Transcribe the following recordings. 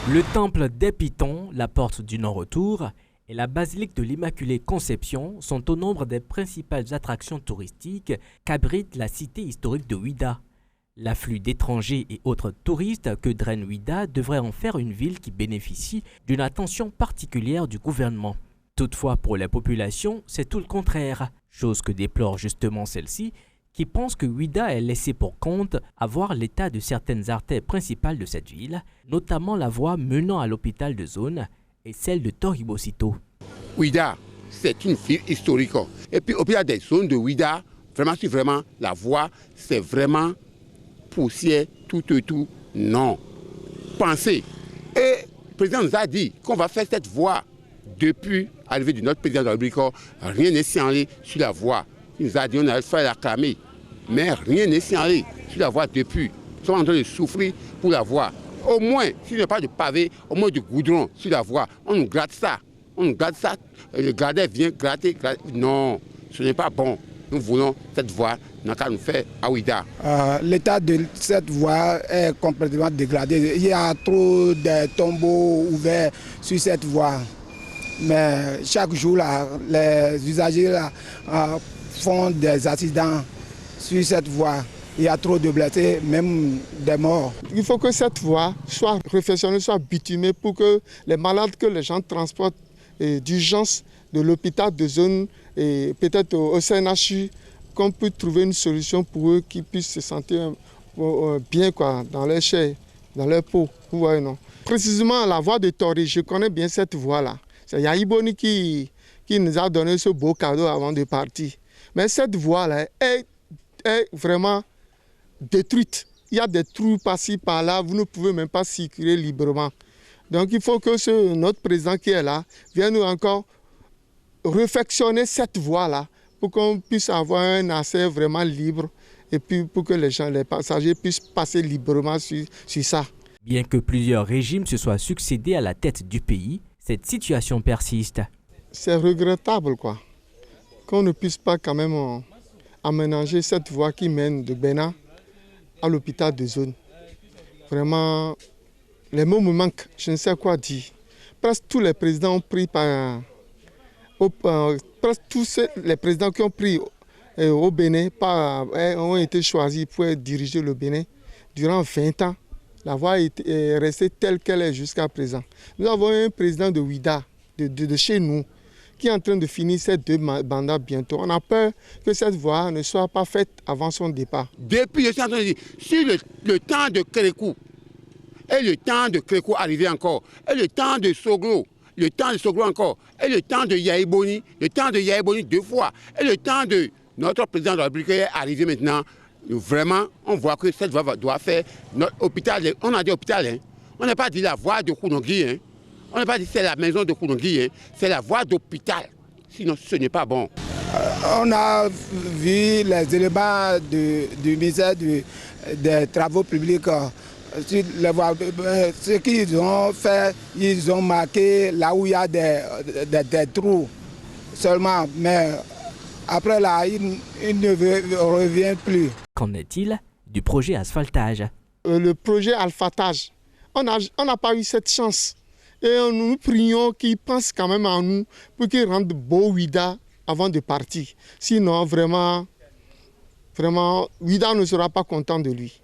Le temple des Pitons, la porte du non-retour, et la basilique de l'Immaculée Conception sont au nombre des principales attractions touristiques qu'abrite la cité historique de Ouidah. L'afflux d'étrangers et autres touristes que draine Ouidah devrait en faire une ville qui bénéficie d'une attention particulière du gouvernement. Toutefois, pour la population, c'est tout le contraire, chose que déplore justement celle-ci, qui pense que Ouidah est laissé pour compte à voir l'état de certaines artères principales de cette ville, notamment la voie menant à l'hôpital de zone et celle de Toribocito. Ouidah, c'est une ville historique. Et puis au pied des zones de Ouidah, vraiment la voie, c'est vraiment poussière, tout, non. Pensez. Et le président nous a dit qu'on va faire cette voie depuis l'arrivée de notre président de la République. Rien n'est signalé sur la voie. Il nous a dit qu'on allait faire l'acclamer. Mais rien n'est signalé sur la voie depuis. Nous sommes en train de souffrir pour la voie. Au moins, s'il n'y a pas de pavé, au moins du goudron sur la voie, on nous gratte ça. On nous gratte ça. Le gradin vient gratter. Non, ce n'est pas bon. Nous voulons cette voie, n'a qu'à nous faire à Ouidah. L'état de cette voie est complètement dégradé. Il y a trop de tombeaux ouverts sur cette voie. Mais chaque jour, là, les usagers là, font des accidents sur cette voie. Il y a trop de blessés, même des morts. Il faut que cette voie soit réfectionnée, soit bitumée pour que les malades que les gens transportent d'urgence de l'hôpital de zone et peut-être au CNHU, qu'on puisse trouver une solution pour eux qui puissent se sentir bien quoi, dans leur chair, dans leur peau. Vous voyez, non? Précisément la voie de Tori, je connais bien cette voie-là. C'est Yaïboni qui nous a donné ce beau cadeau avant de partir. Mais cette voie-là est vraiment détruite. Il y a des trous par-ci, par-là, vous ne pouvez même pas circuler librement. Donc il faut que notre président qui est là vienne encore réfectionner cette voie-là pour qu'on puisse avoir un accès vraiment libre et puis pour que les passagers puissent passer librement sur ça. Bien que plusieurs régimes se soient succédés à la tête du pays, cette situation persiste. C'est regrettable quoi, qu'on ne puisse pas quand même aménager cette voie qui mène de Bénin à l'hôpital de zone. Vraiment, les mots me manquent, je ne sais quoi dire. Presque tous les présidents ont pris presque tous les présidents qui ont pris au Bénin ont été choisis pour diriger le Bénin durant 20 ans. La voie est restée telle qu'elle est jusqu'à présent. Nous avons un président de Ouidah, de chez nous, qui est en train de finir ses 2 mandats bientôt. On a peur que cette voie ne soit pas faite avant son départ. Depuis, je suis en train de dire, sur le temps de Kérékou, et le temps de Kérékou arrivé encore, et le temps de Soglo, le temps de Soglo encore, et le temps de Yaïboni, le temps de Yaïboni 2 fois, et le temps de notre président de la République est arrivé maintenant. Vraiment, on voit que cette voie doit faire notre hôpital. On a dit hôpital, hein. On n'a pas dit la voie de Kounongui, hein. On n'a pas dit c'est la maison de Kounongui, hein. C'est la voie d'hôpital. Sinon, ce n'est pas bon. On a vu les éléments du ministère des Travaux publics. Ce qu'ils ont fait, ils ont marqué là où il y a des trous seulement. Mais après là, ils ne reviennent plus. Qu'en est-il du projet asphaltage? Le projet asphaltage, on n'a pas eu cette chance. Et nous prions qu'ils pensent quand même en nous pour qu'ils rendent beau Ouidah avant de partir. Sinon, vraiment, Ouidah ne sera pas content de lui.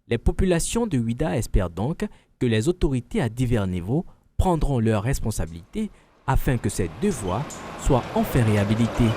Les populations de Ouidah espèrent donc que les autorités à divers niveaux prendront leurs responsabilités afin que ces 2 voies soient enfin réhabilitées.